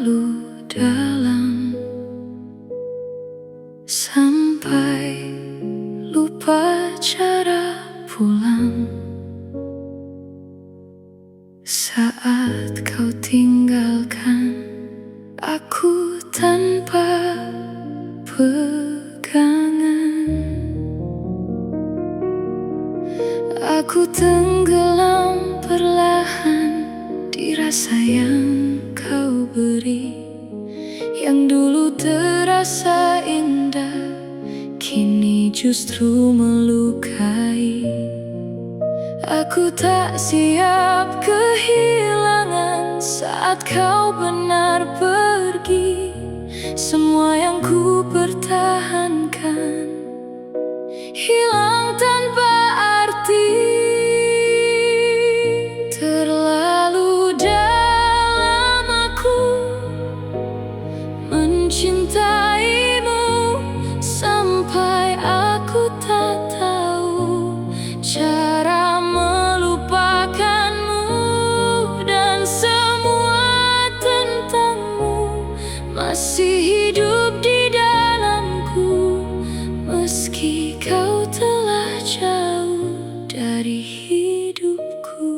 terlalu dalam sampai lupa cara pulang. Saat kau tinggalkan aku tanpa pegangan, aku tenggelam perlahan di rasa yang kau beri. Yang dulu terasa indah, kini justru melukai. Aku tak siap kehilangan saat kau benar pergi. Semua yang ku pertahankan hilang tanpa arti. Terlalu dalam aku mencintaimu sampai aku tak tahu cara melupakanmu, dan semua tentangmu masih hidup di dalamku, meski kau telah jauh dari hidupku.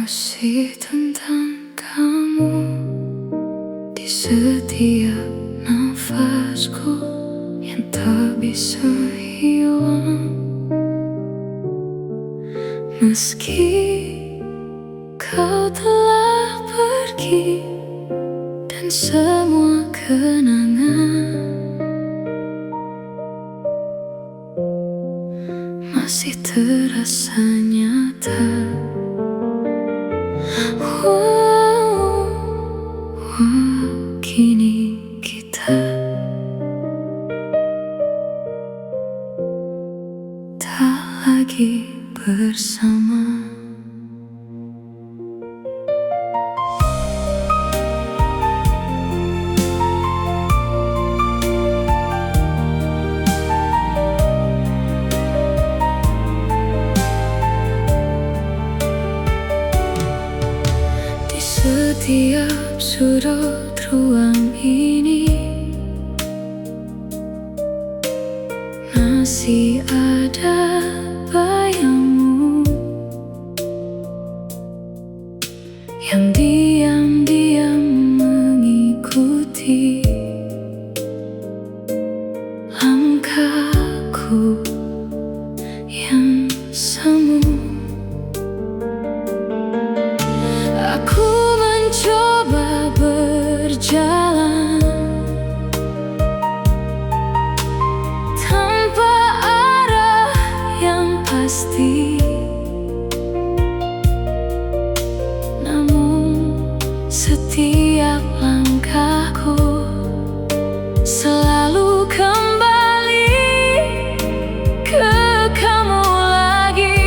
Masih tentang kamu di setiap nafasku yang tak bisa hilang. Meski kau telah pergi dan semua kenangan masih terasa nyata. Kini kita tak lagi bersama. Setiap sudut ruang ini masih ada bayangmu yang diam-diam mengikuti langkahku yang semu. Aku mencoba berjalan tanpa arah yang pasti, namun setiap langkahku selalu kembali ke kamu lagi.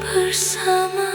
Bersama.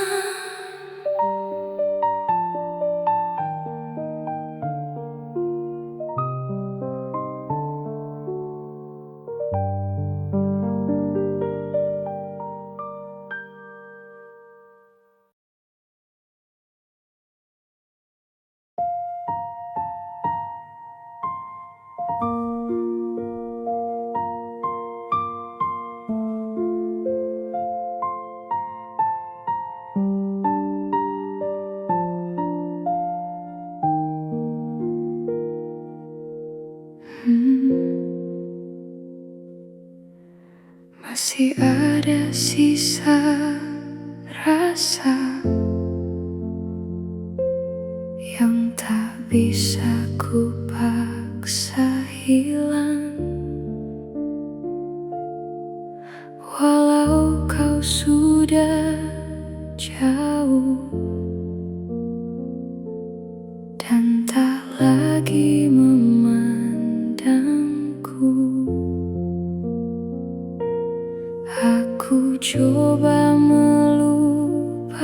Masih ada sisa rasa yang tak bisa ku paksa hilang. Walau kau sudah jauh dan tak lagi memandangku, aku coba melupakan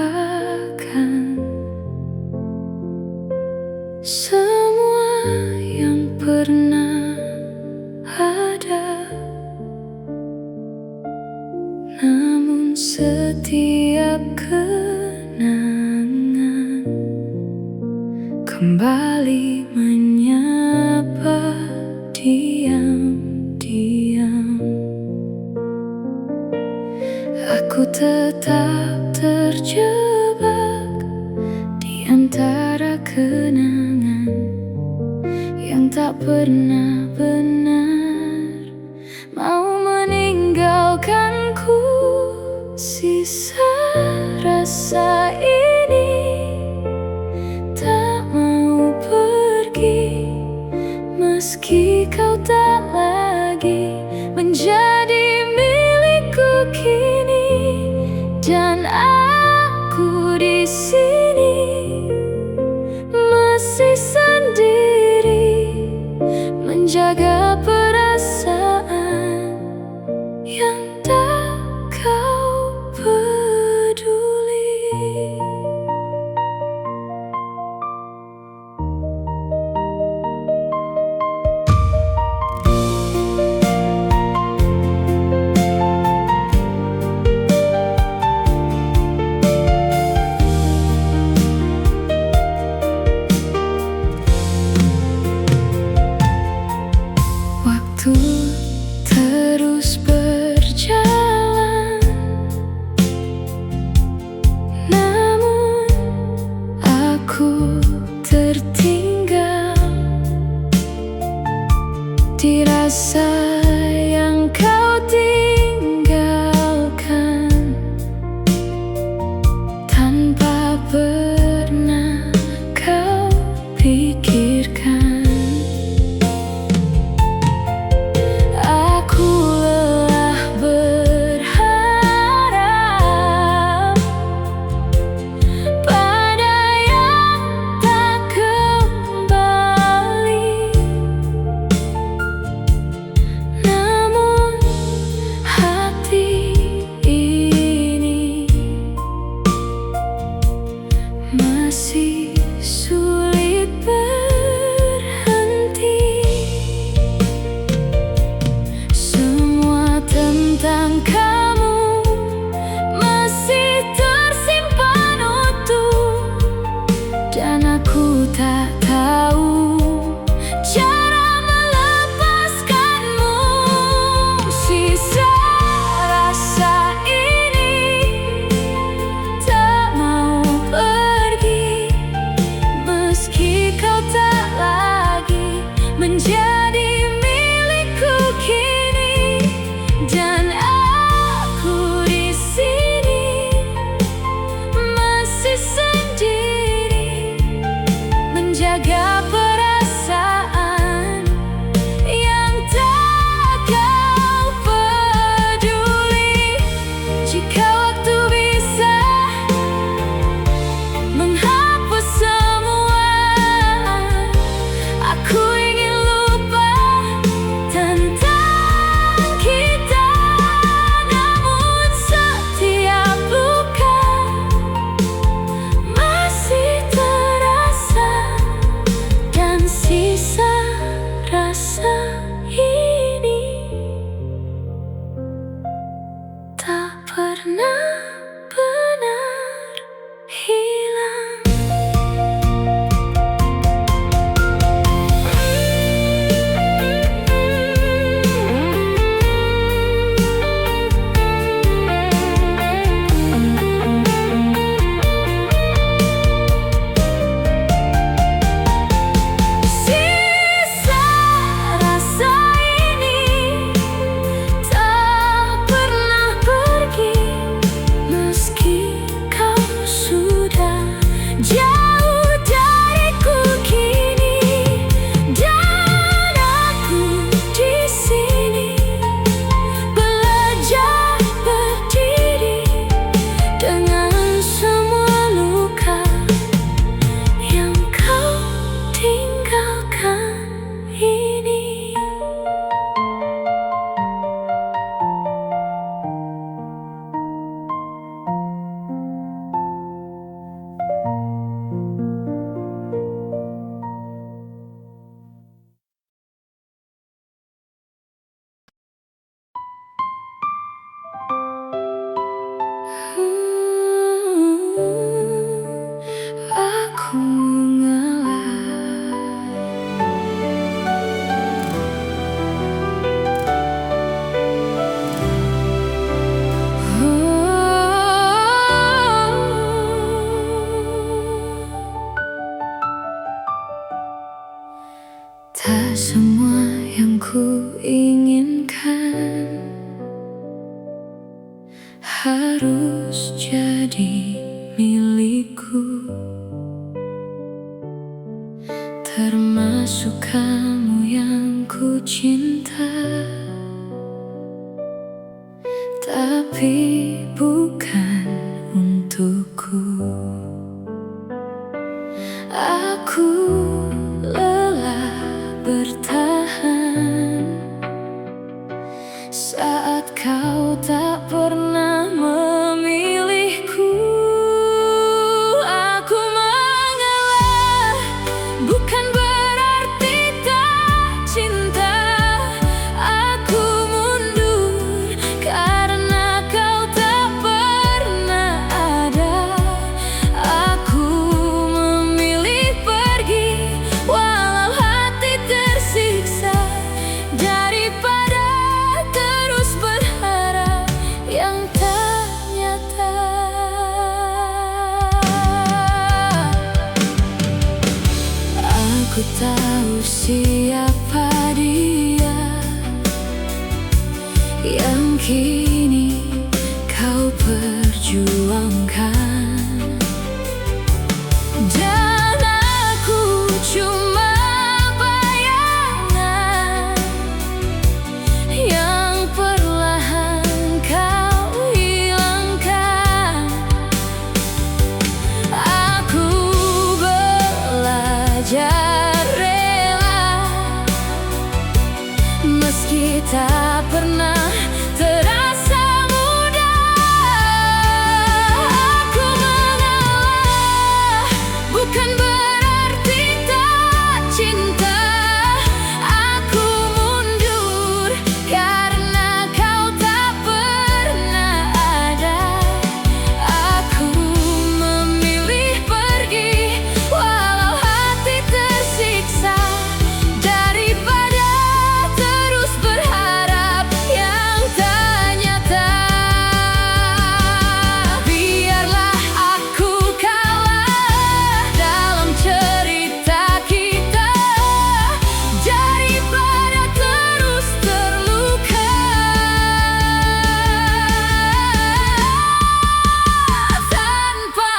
semua yang pernah ada. Namun setiap kenangan kembali menyapa diam-diam. Aku tetap terjebak di antara kenangan yang tak pernah benar mau meninggalkanku. Sisa menjaga perasaan yang tak kau peduli. Waktu terus berjalan, namun aku tertinggal di rasa yang kau tinggalkan, tanpa pernah kau pikirkan. Masih sulit berhenti. Semua tentang kamu masih tersimpan utuh, dan aku tak tahu cara melepaskanmu. Sisa rasa ini tak mau pergi, meski kau tak lagi menjadi milikku kini. Dan aku di sini masih sendiri, menjaga perasaan yang tak kau peduli. Jika waktu bisa menghapus semua, aku ingin lupa tentang kita. Namun setiap luka masih terasa, dan sisa rasa ini tak pernah benar hilang. Sisa rasa ini tak pernah pergi, meski kau sudah jauh dariku kini. Dan aku di sini belajar berdiri dengan semua luka yang kau tinggalkan ini. Aku tak semua yang ku inginkan harus jadi milikku, termasuk kamu yang ku cinta. Tapi bukan untukku. Aku lelah bertahan tak pernah memilihku. Aku mengalah, bukan berarti tak cinta. Aku mundur karena kau tak pernah ada. Aku memilih pergi walau hati tersiksa, daripada terus berharap yang tak nyata. Aku tahu siapa dia yang kini kau perjuangkan, dan aku cuma bayangan yang perlahan kau hilangkan. Aku belajar rela, meski tak pernah terasa mudah. Aku mengalah, bukan berarti tak cinta. Aku mundur karena kau tak pernah ada. Aku memilih pergi walau hati tersiksa, daripada terus berharap yang tak nyata. Biarlah aku kalah dalam cerita kita, daripada terus terluka tanpa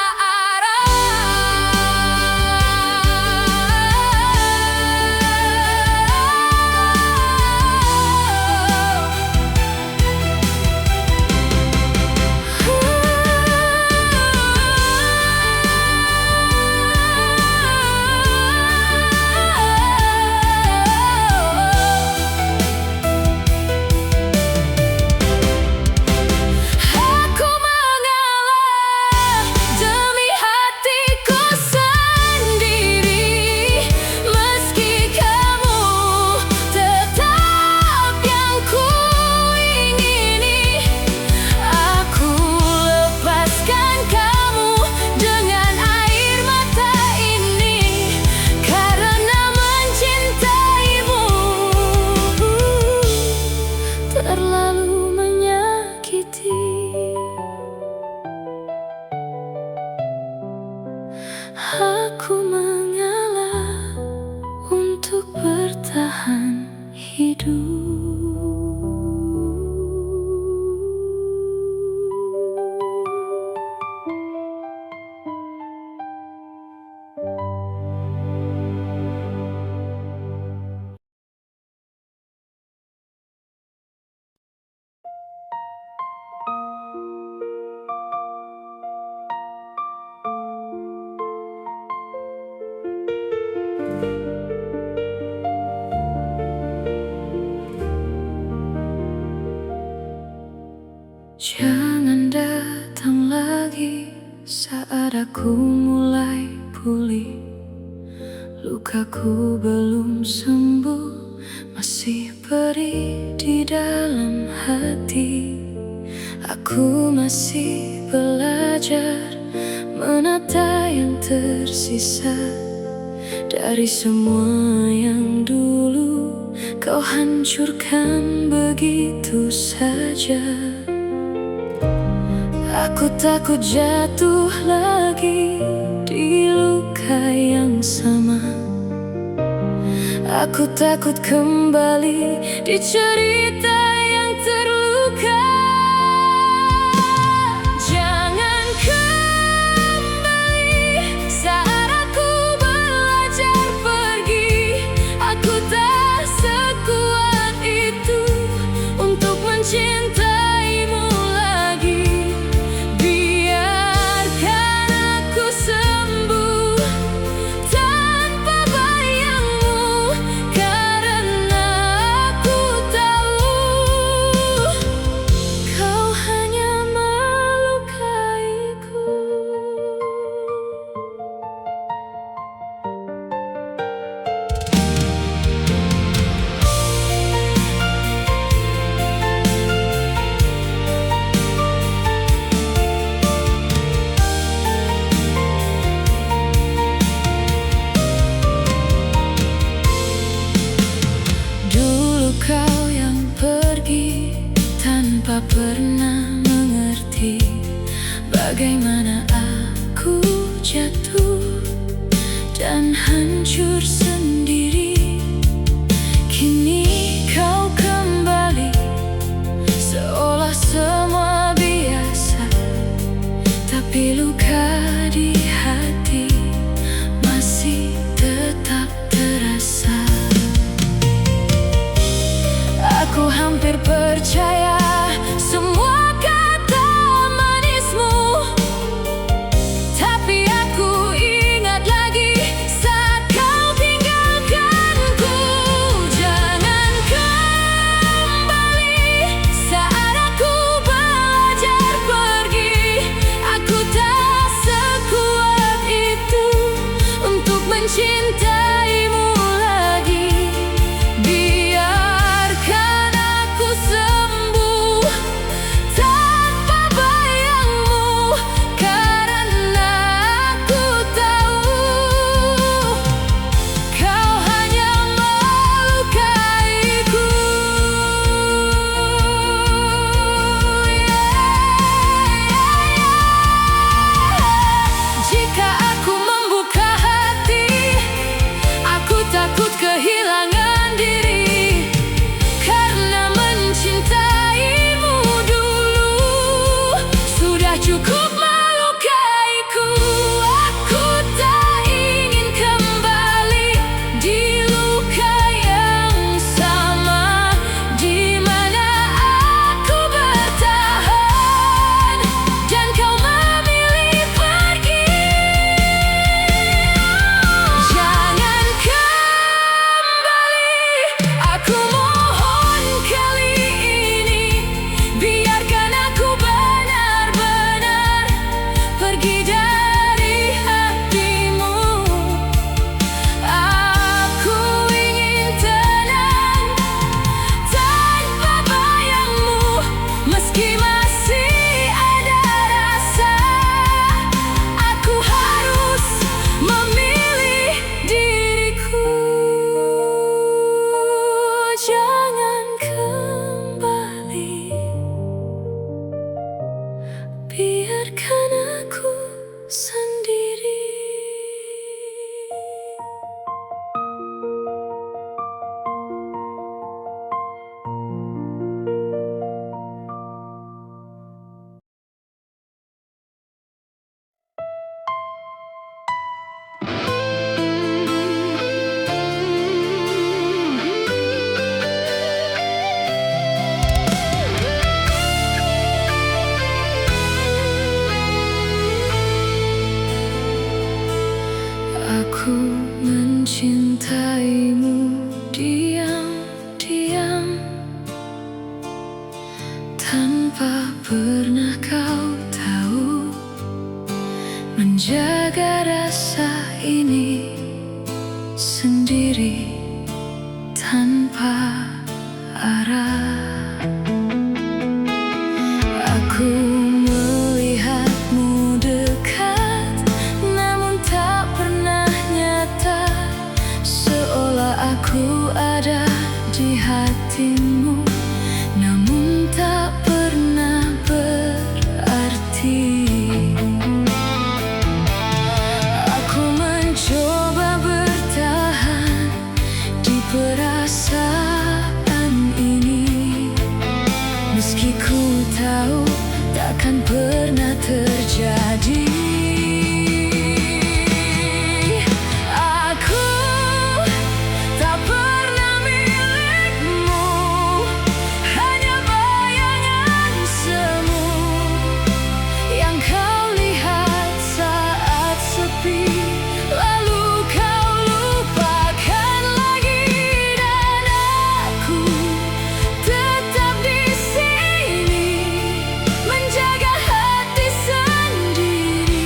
aku mengalah demi hatiku sendiri, meski kamu tetap yang ku ingini. Aku lepaskan kamu dengan air mata ini, karena mencintaimu terlalu menyakiti. Aku mengalah untuk bertahan hidup. Jangan datang lagi saat aku mulai pulih. Lukaku belum sembuh, masih perih di dalam hati. Aku masih belajar menata yang tersisa dari semua yang dulu kau hancurkan begitu saja. Aku takut jatuh lagi di luka yang sama. Aku takut kembali di cerita yang terluka. Jangan kembali saat aku belajar pergi. Aku tak sekuat itu untuk mencintaimu lagi. Biarkan aku sembuh tanpa bayangmu, karena aku tahu pernah mengerti bagaimana aku jatuh dan hancur sendiri. Kini kau kembali seolah semua biasa, tapi luka di hati masih tetap terasa. Aku hampir percaya semua kata manismu, tapi aku ingat lagi saat kau tinggalkanku. Jangan kembali saat aku belajar pergi. Aku tak sekuat itu untuk mencintaimu lagi. Biarkan aku sembuh tanpa bayangmu, karena aku tahu kau hanya melukaiku. Jika aku membuka hati, aku takut kehilangan diri, karena mencintaimu dulu sudah cukup melukaiku. Aku tak ingin kembali di luka yang sama, di mana aku bertahan dan kau memilih pergi. Jangan kembali, aku mohon kali ini. Biarkan aku benar-benar pergi dari hatimu. Aku ingin tenang tanpa bayangmu, meski masih ada rasa. Aku harus memilih diriku. Jangan kembali, biarkan aku sendiri. Aku mencintaimu diam-diam, tanpa pernah kau tahu. Menjaga rasa ini sendiri tanpa arah. Aku melihatmu dekat, namun tak pernah nyata, seolah aku ada di hatimu, namun tak pernah berarti. Aku mencoba bertahan di perasaan ini, meski ku tahu takkan pernah terjadi. Aku tak pernah milikmu, hanya bayangan semu yang kau lihat saat sepi, lalu kau lupakan lagi. Dan aku tetap di sini menjaga hati sendiri.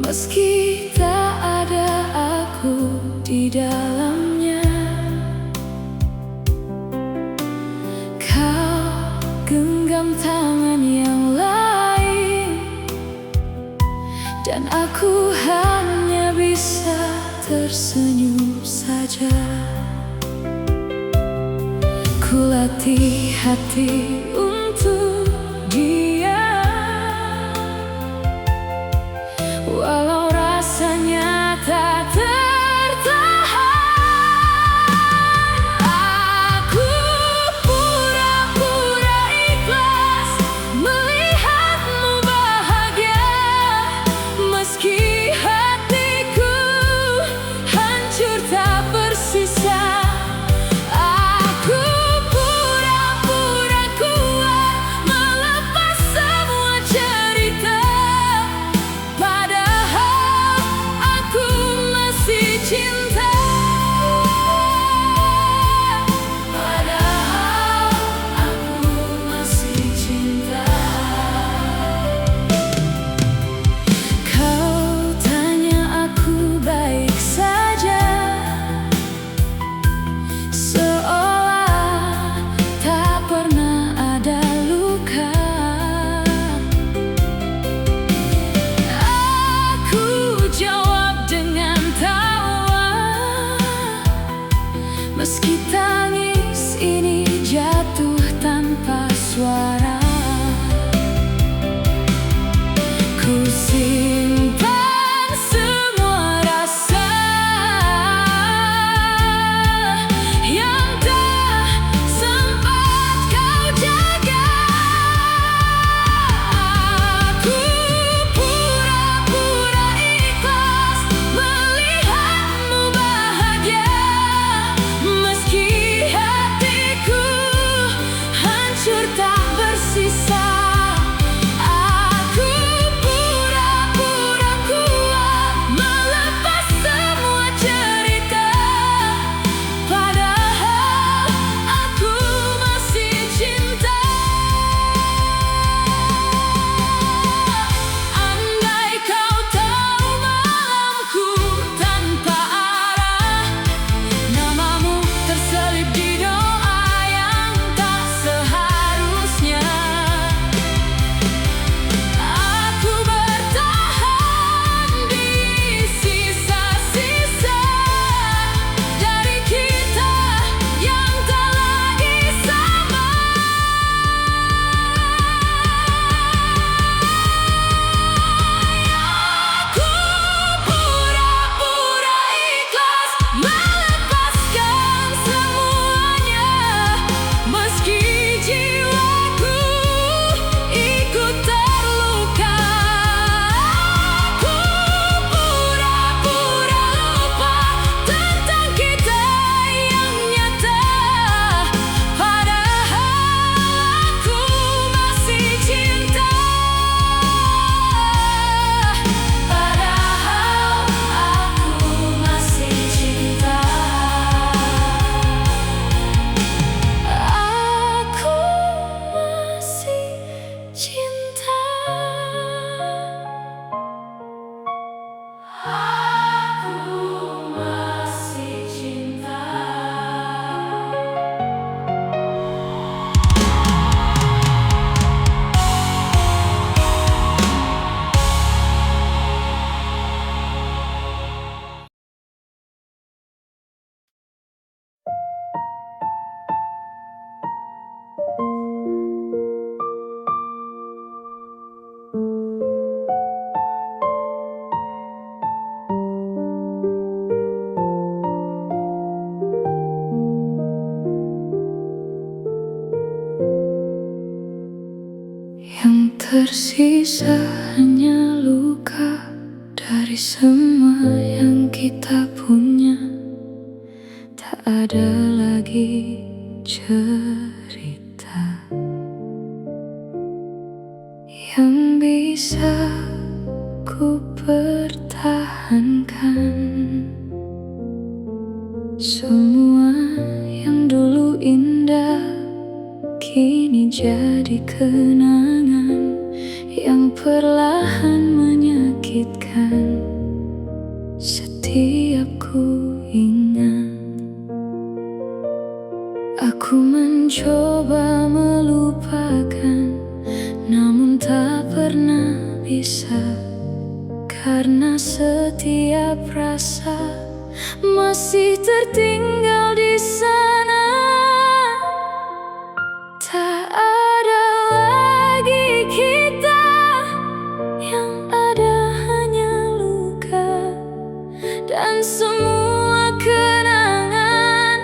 meski tak ada aku di dalamnya. Kau genggam tangan yang lain, dan aku hanya bisa tersenyum saja. Kulatih hati untuk diam, walau rasanya tak tertahan. Aku pura-pura ikhlas melihatmu bahagia, meski hatiku hancur tak bersisa. Meski tangis ini jatuh tanpa suara, ku simpan semua rasa yang tak sempat kau jaga. Aku pura-pura ikhlas melihatmu bahagia, meski hatiku hancur tak bersisa. Aku pura-pura kuat melepas semua cerita, padahal aku masih cinta. Andai kau tahu malamku tanpa arah, namamu terselip di doa yang tak seharusnya. Aku bertahan di sisa-sisa dari kita yang tak lagi sama. Aku pura-pura ikhlas melepaskan semuanya, meski jiwaku ikut terluka. Aku pura-pura lupa tentang kita yang nyata, padahal aku masih cinta. Padahal aku masih cinta. Aku masih cinta. Aku masih cinta. Yang tersisa hanya luka dari semua yang kita punya. Tak ada lagi cerita yang bisa ku pertahankan. Semua yang dulu indah kini jadi kenangan yang perlahan menyakitkan. mencoba melupakan, namun tak pernah bisa, karena setiap rasa masih tertinggal di sana. Tak ada lagi kita, yang ada hanya luka dan semua kenangan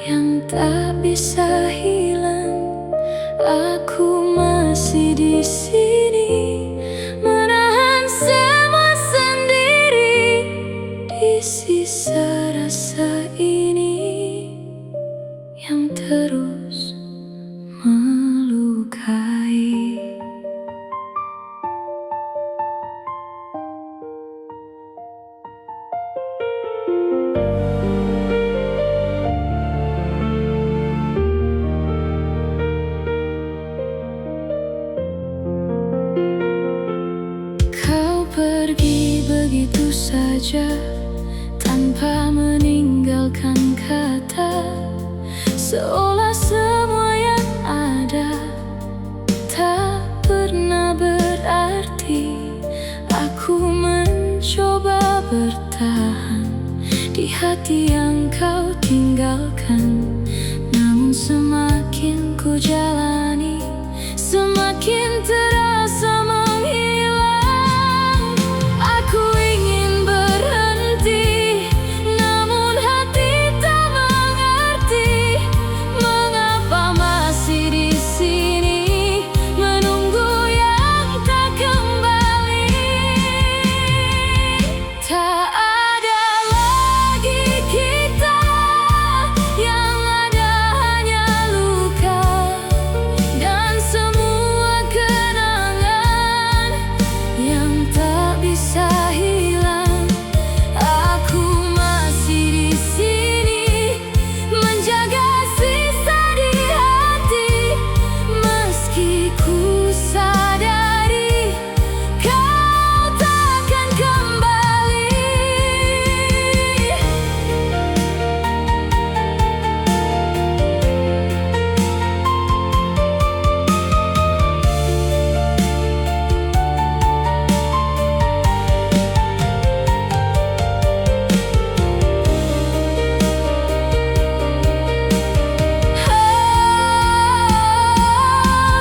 yang tak bisa hilang. Aku masih di sini, menahan semua sendiri di sisa rasa ini yang terus melukai. Kau pergi begitu saja tanpa meninggalkan kata, seolah semua yang ada tak pernah berarti. Aku mencoba bertahan di hati yang kau tinggalkan, namun semakin ku jalani, semakin terasa menghilang. Aku ingin berhenti, namun hati tak mengerti. Mengapa masih di sini, menunggu yang tak kembali. Tak ada lagi kita, yang ada hanya luka dan semua kenangan yang tak bisa hilang. Aku masih di sini, menjaga sisa di hati, meski ku sadari kau takkan kembali.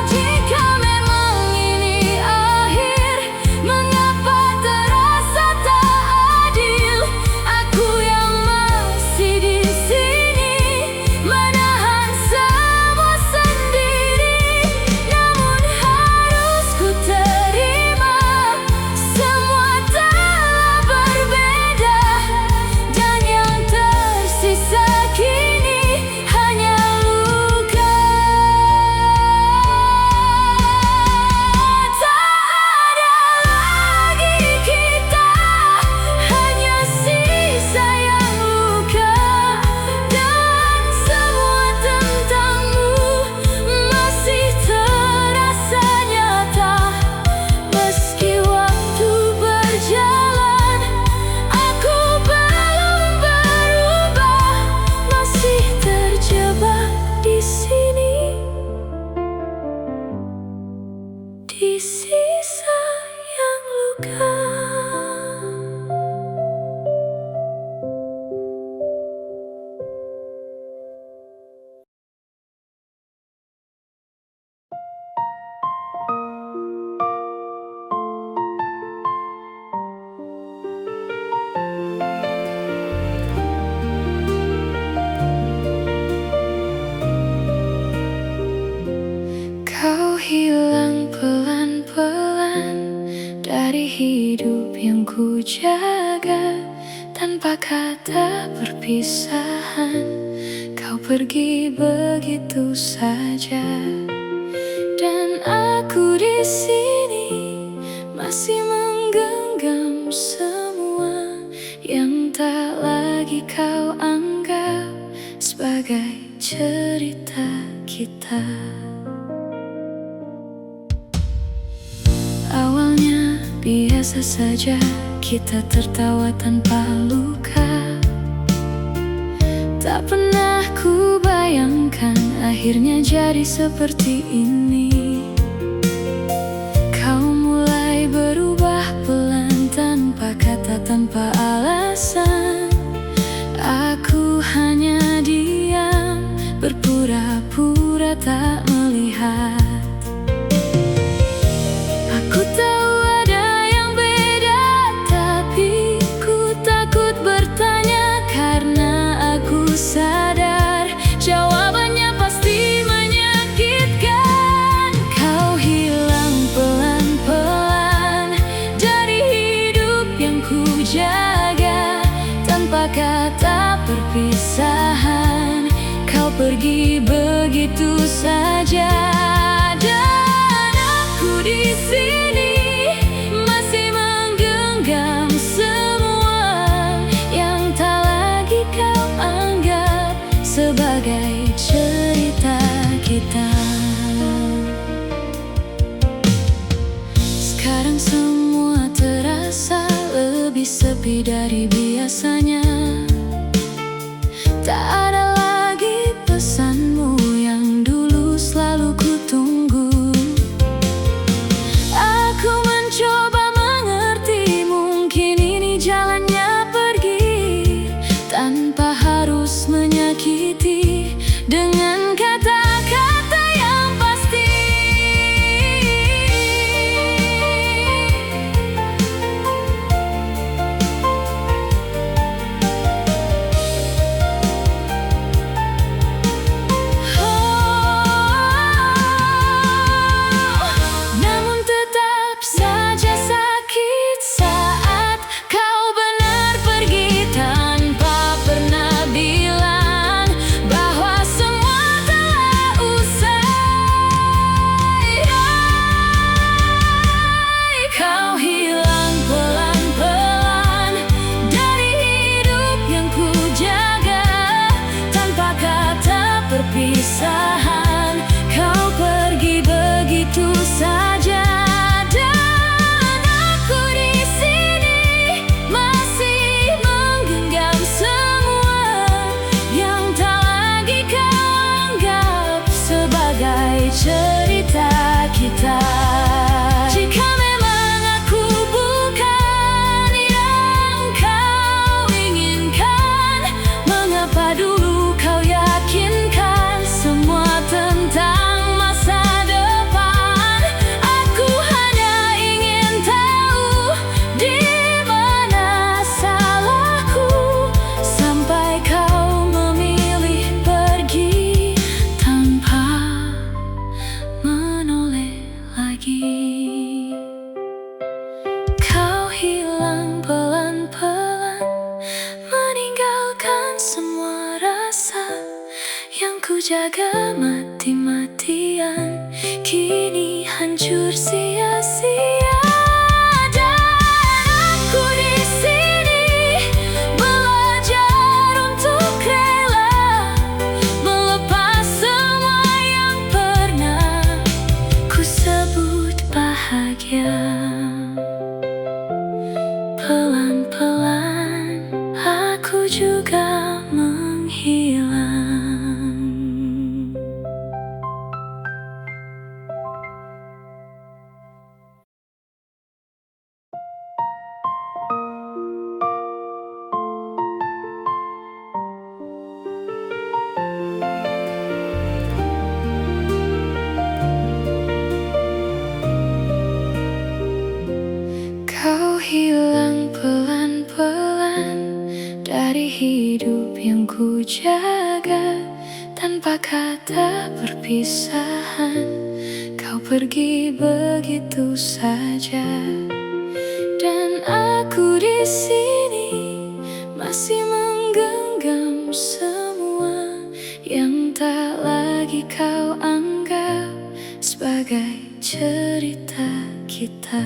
Jika memang ini akhir, mengapa terasa tak adil? Aku yang masih di sini, menahan semua sendiri, namun harus ku terima semua telah berbeda, dan yang tersisa kini hanya luka. Tak ada lagi kita, hanya sisa yang luka, dan semua tentangmu masih terasa nyata. Meski waktu berjalan, aku belum berubah, masih terjebak di sini, di sisa yang luka. Kau hilang pelan-pelan dari hidup yang ku jaga. Tanpa kata perpisahan, kau pergi begitu saja, dan aku di sini masih menggenggam semua yang tak lagi kau anggap sebagai cerita kita. Awalnya biasa saja, kita tertawa tanpa luka. Tak pernah ku bayangkan akhirnya jadi seperti ini. Kau mulai berubah pelan, tanpa kata, tanpa alasan. Aku hanya diam, berpura-pura tak melihat. Aku tahu ada yang beda, tapi ku takut bertanya, karena aku sadar jawabannya pasti menyakitkan. Kau hilang pelan-pelan dari hidup yang ku jaga, tanpa kata perpisahan. Kau pergi begitu saja, dan aku di sini masih menggenggam semua yang tak lagi kau anggap sebagai cerita kita. Sekarang semua terasa lebih sepi dari biasanya. Tak ada lagi pesanmu yang dulu selalu ku tunggu. Aku mencoba mengerti, mungkin ini jalannya pergi, tanpa harus menyakiti dengan kata-kata yang pasti. Namun tetap saja sakit saat kau benar pergi, tanpa pernah bilang bahwa semua telah usai. Kau hilang pelan-pelan dari hidup yang ku jaga, tanpa kata perpisahan. Kau pergi begitu saja, dan aku di sini masih menggenggam semua yang tak lagi kau anggap sebagai cerita kita. Jika memang aku bukan yang kau inginkan, mengapa dulu kau yakinkan semua tentang masa depan? Aku hanya ingin tahu di mana salahku, sampai kau memilih pergi tanpa menoleh lagi. Kau hilang pelan-pelan, meninggalkan semua rasa yang ku jaga mati-matian, kini hancur sia-sia. Dan aku di sini belajar untuk rela melepas semua yang pernah ku sebut bahagia. Pelan-pelan aku juga menghilang. Kau hilang pelan-pelan dari hidup yang ku jaga, tanpa kata perpisahan. Kau pergi begitu saja, dan aku di sini masih menggenggam semua yang tak lagi kau anggap sebagai cerita kita.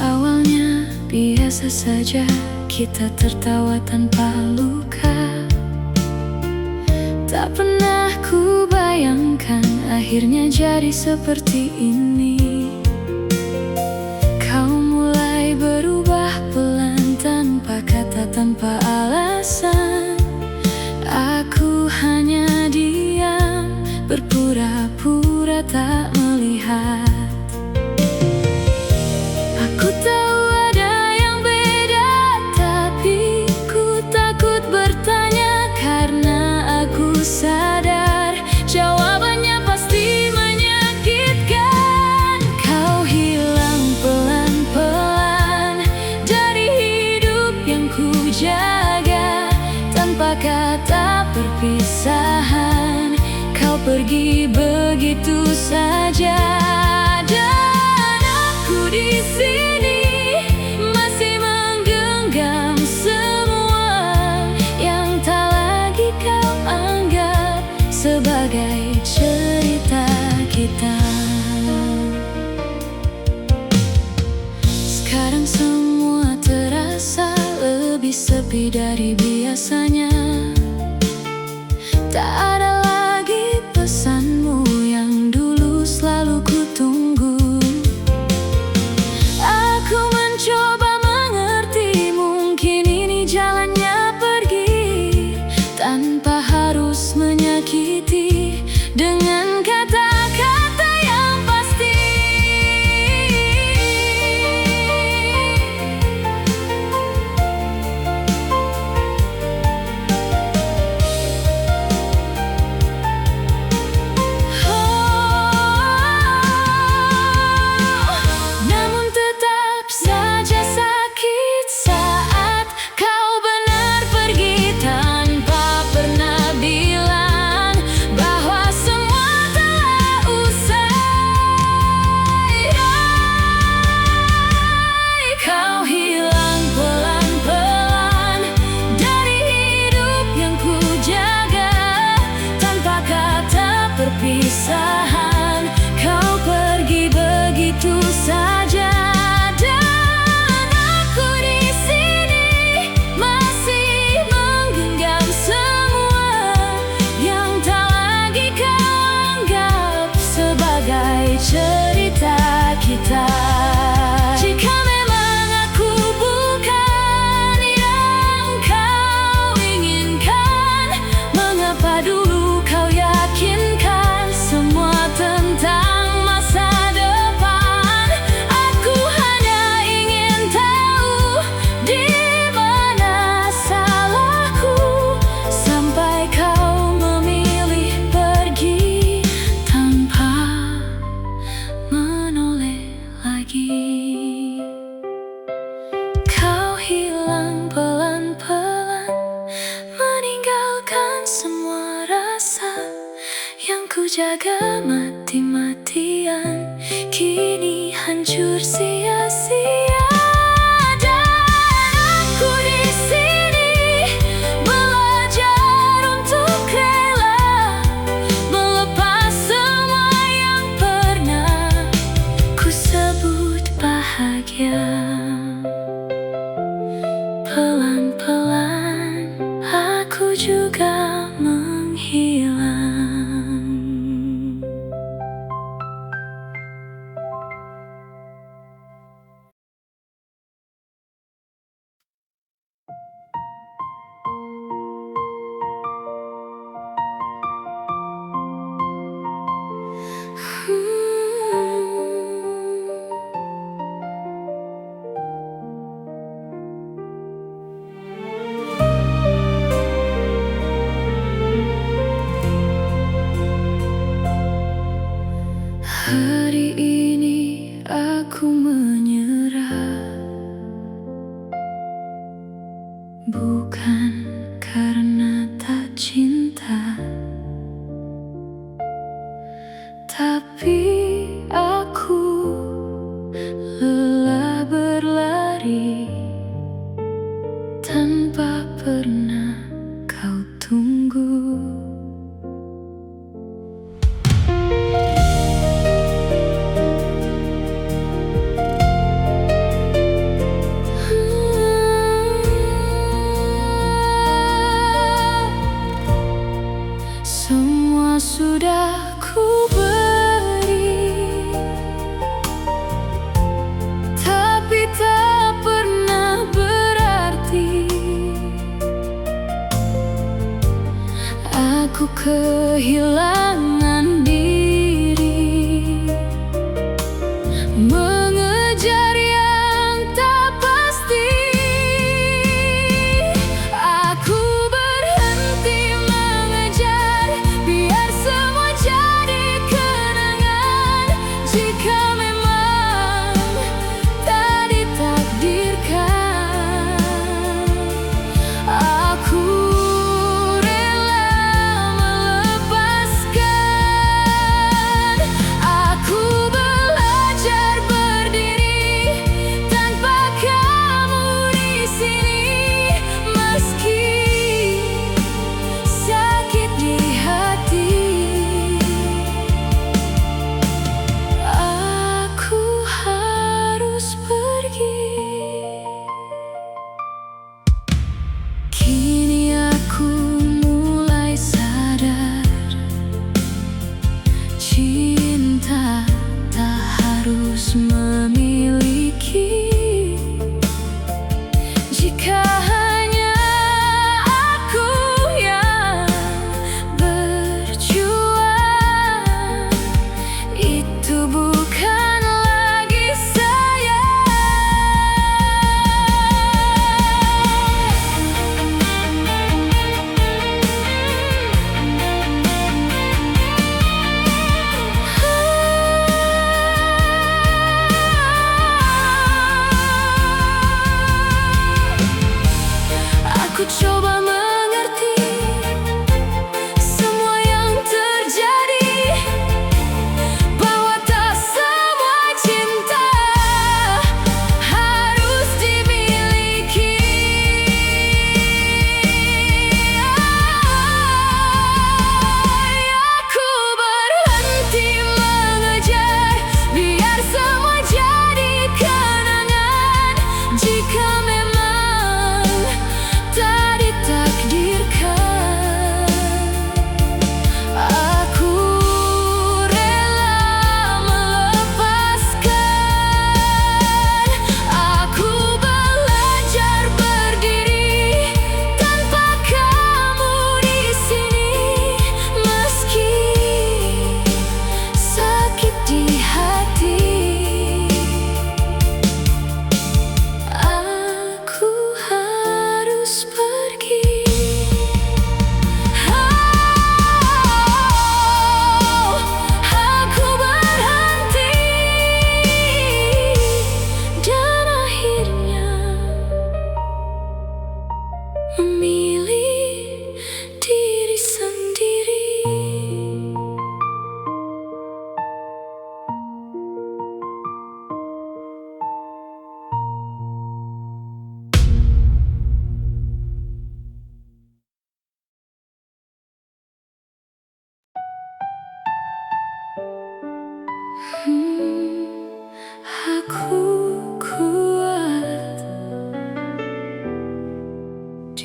Awalnya biasa saja, kita tertawa tanpa luka. Tak pernah ku bayangkan akhirnya jadi seperti ini. Kau mulai berubah pelan, tanpa kata, tanpa alasan. pergi begitu saja, dan aku di sini masih menggenggam semua yang tak lagi kau anggap sebagai cerita kita. Sekarang semua terasa lebih sepi dari biasanya. Tak ada lagi pesanmu yang dulu selalu kutunggu. Aku mencoba mengerti, mungkin ini jalannya pergi tanpa harus menyakiti dengan kata-kata yang pasti. Namun tetap saja sakit saat kau benar pergi tanpa pernah bilang bahwa semua telah usai. Kau hilang pelan-pelan dari hidup yang ku jaga tanpa kata perpisahan. Kau pergi begitu saja, dan aku di sini masih menggenggam semua yang tak lagi kau anggap sebagai cerita kita. Jika memang aku bukan yang kau inginkan, mengapa dulu kau yakinkan semua tentang masa depan? Aku hanya ingin tahu di mana salahku sampai kau memilih pergi tanpa menoleh lagi. Kau hilang pelan-pelan, meninggalkan semua rasa yang ku jaga mati-matian, kini hancur sia-sia. Dan aku di sini belajar untuk rela melepas semua yang pernah ku sebut bahagia. Pelan-pelan aku juga menghilang. Hari ini aku menyerah, bukan karena tak cinta, tapi aku lelah berlari tanpa pernah kau tunggu. Semua sudah ku beri, tapi tak pernah berarti. Aku kehilangan diri, mengejar yang tak pasti. Aku berhenti mengejar, biar semua jadi kenangan. Jika memang tak ditakdirkan, aku rela melepaskan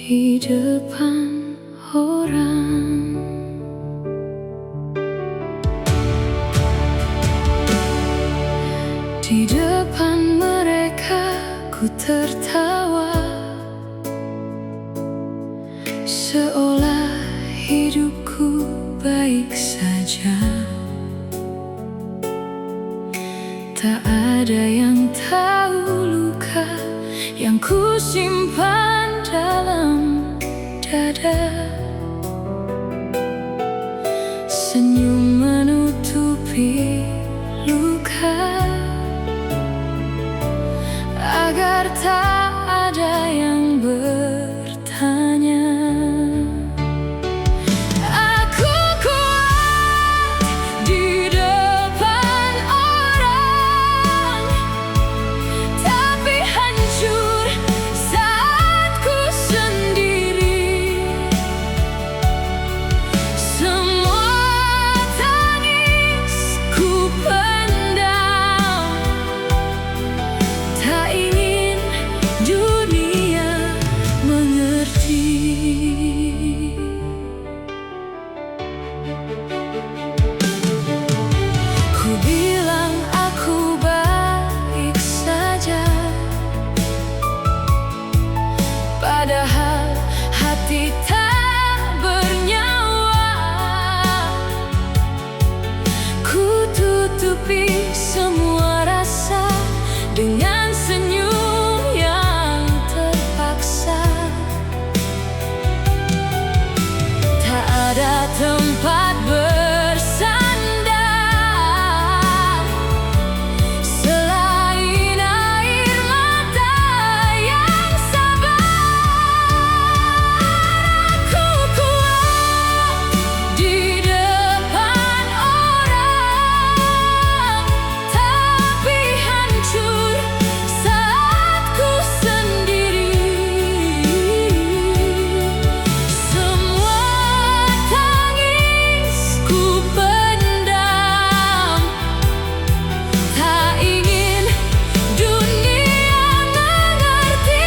di depan orang. Di depan mereka ku tertawa, seolah hidupku baik saja. Tak ada yang tahu luka yang ku simpan dalam dada. Senyum menutupi luka agar tak ada yang bertanya. Aku kuat di depan orang, tapi hancur saat ku sendiri. Semua tangis ku pendam, tak ingin dunia mengerti. Ku bilang aku baik saja, padahal hati tak bernyawa. Ku tutupi semua rasa dengan senyum yang terpaksa. Tak ada tempat bersandar selain air mata yang sabar. Aku kuat di depan orang, tapi hancur saat ku sendiri. Semua tangis ku pendam, tak ingin dunia mengerti.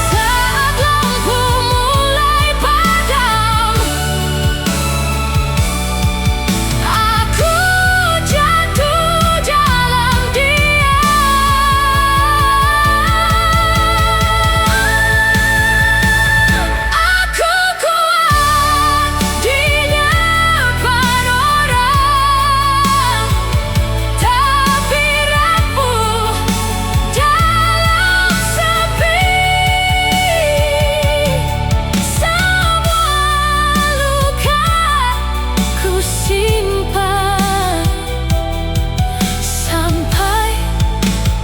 Saat lampu mulai padam, aku jatuh dalam diam. Aku kuat di depan orang, tapi rapuh dalam sepi. Semua luka ku simpan sampai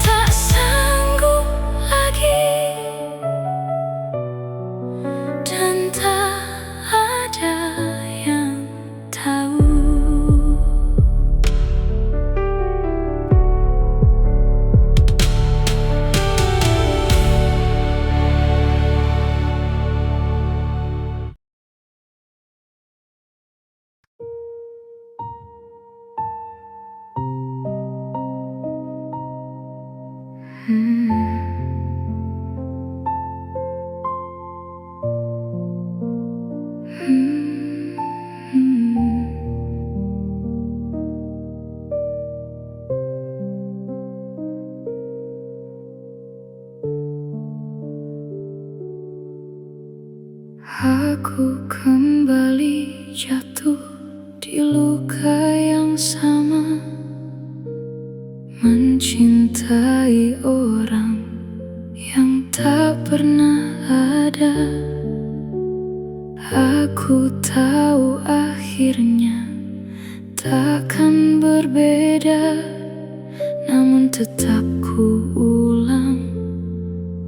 tak sanggup lagi, dan tak ada yang tahu. Aku kembali jatuh di luka yang sama, mencintai orang yang tak pernah ada. Aku tahu akhirnya takkan berbeda, namun tetap ku ulang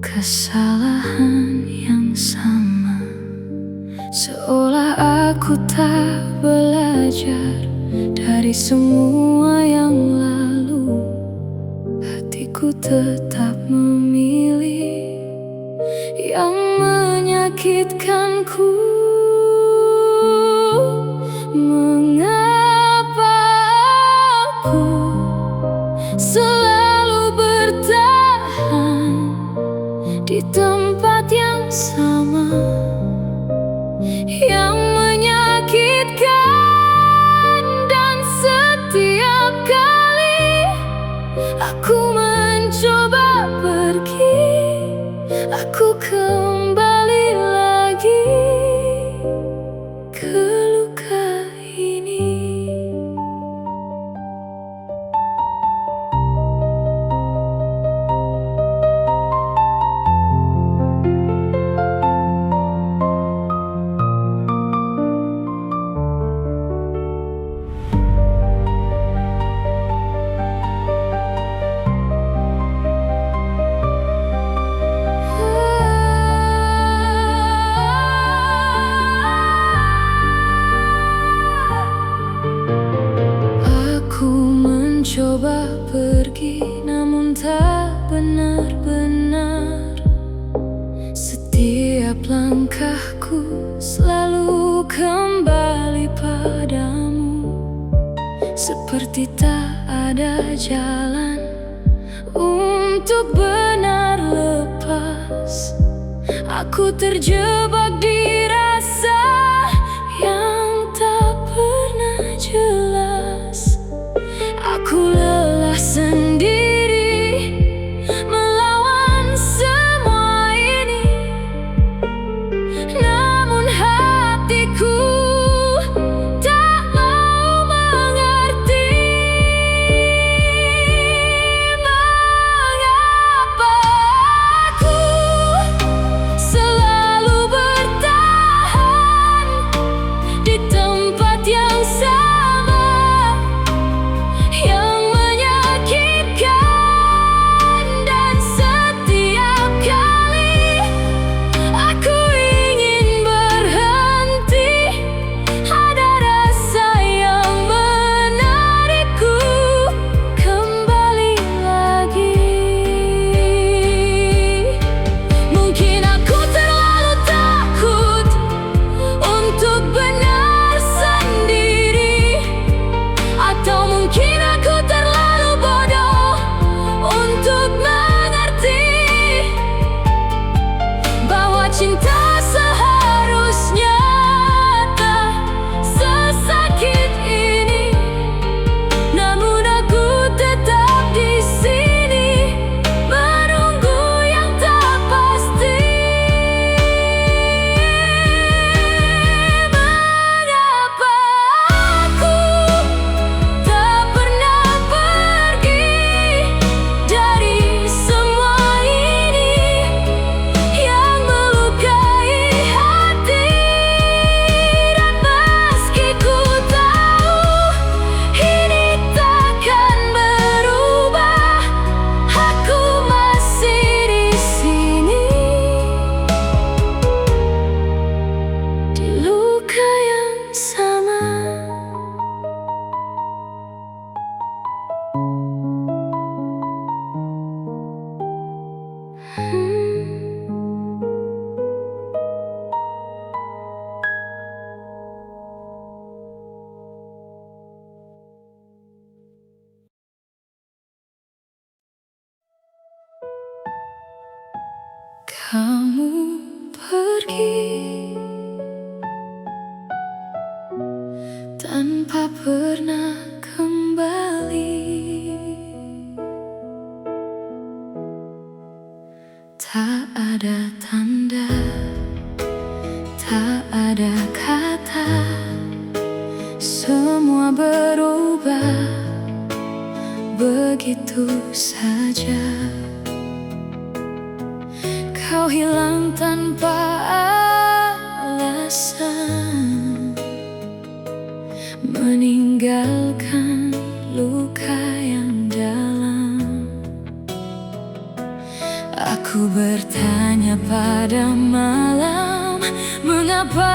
kesalahan yang sama. Seolah aku tak belajar dari semua yang lalu. Hatiku tetap memilih yang menyakitkanku. Mengapa aku selalu bertahan di tempat yang sama, yang menyakitkan, dan setiap kali aku mencoba pergi, aku kembali lagi ke luka ini. Coba pergi, namun tak benar-benar. Setiap langkahku selalu kembali padamu, seperti tak ada jalan untuk benar lepas. Aku terjebak di rasa yang tak pernah jelas. Aku lelah sendiri melawan semua ini, namun hatiku tak mau mengerti. Mengapa aku selalu bertahan di tempat yang sama, yang menyakitkan, dan setiap kali aku ingin berhenti, ada rasa yang menarikku kembali lagi. Mungkin aku terlalu takut untuk benar sendiri, atau mungkin aku terlalu bodoh untuk mengerti bahwa cinta seharusnya tak sesakit ini. Namun aku tetap di sini menunggu yang tak pasti. Mengapa aku tak pernah pergi dari semua ini, yang melukai hati. Dan meski ku tahu ini takkan berubah, aku masih di sini di luka yang sama. Kamu pergi tanpa pernah kembali. Tak ada tanda, tak ada kata, semua berubah begitu saja. kau hilang tanpa alasan, meninggalkan luka yang dalam. Aku bertanya pada malam, mengapa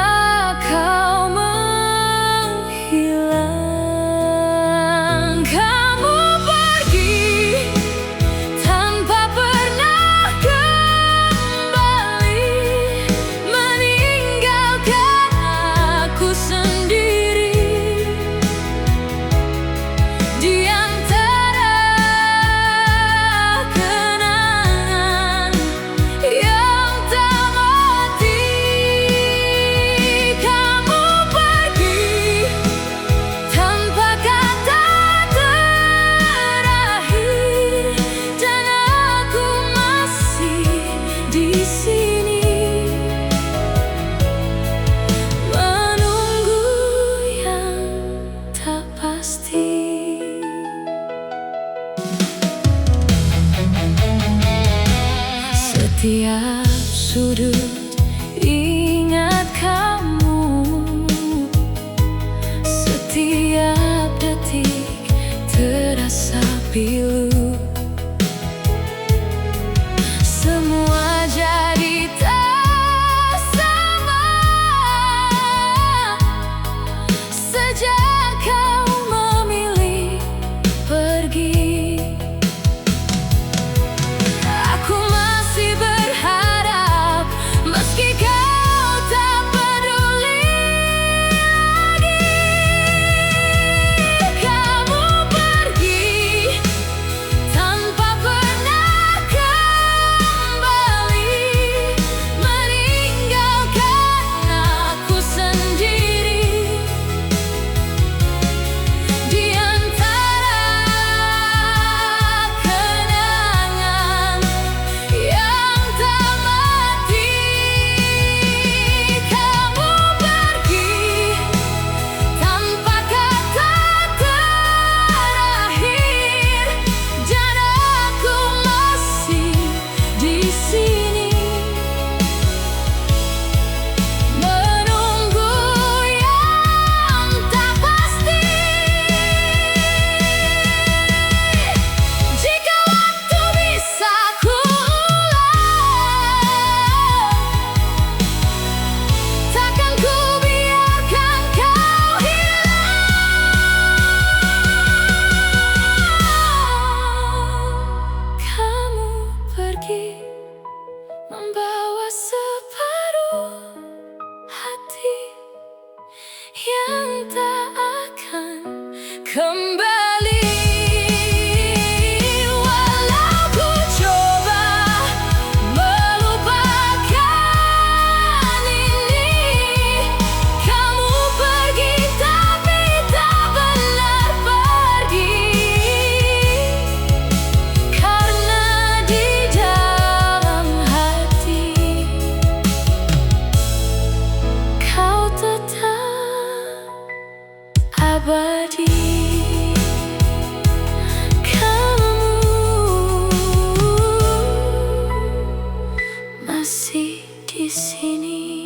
kau menghilang? Kamu pergi tanpa pernah kembali, meninggalkan aku sendiri di antara kenangan yang tak mati. Kamu pergi tanpa kata terakhir, dan aku masih di sini menunggu yang tak pasti. Setiap sudut ingat kamu, setiap detik terasa pilu. Semua jadi tak sama sejak kau memilih pergi. Aku masih berharap, meski kau tak peduli lagi. Kamu pergi tanpa pernah kembali, meninggalkan aku sendiri di antara kenangan yang tak mati. Kamu pergi tanpa kata terakhir, dan aku masih di sini menunggu yang tak pasti. Jika waktu bisa ku ulang, takkan ku biarkan kau hilang. Kamu pergi membawa separuh hati yang tak akan kembali. Walau ku coba melupakan ini, kamu pergi tapi tak benar pergi. Karena di dalam hati kau tetap abadi. Kamu masih di sini.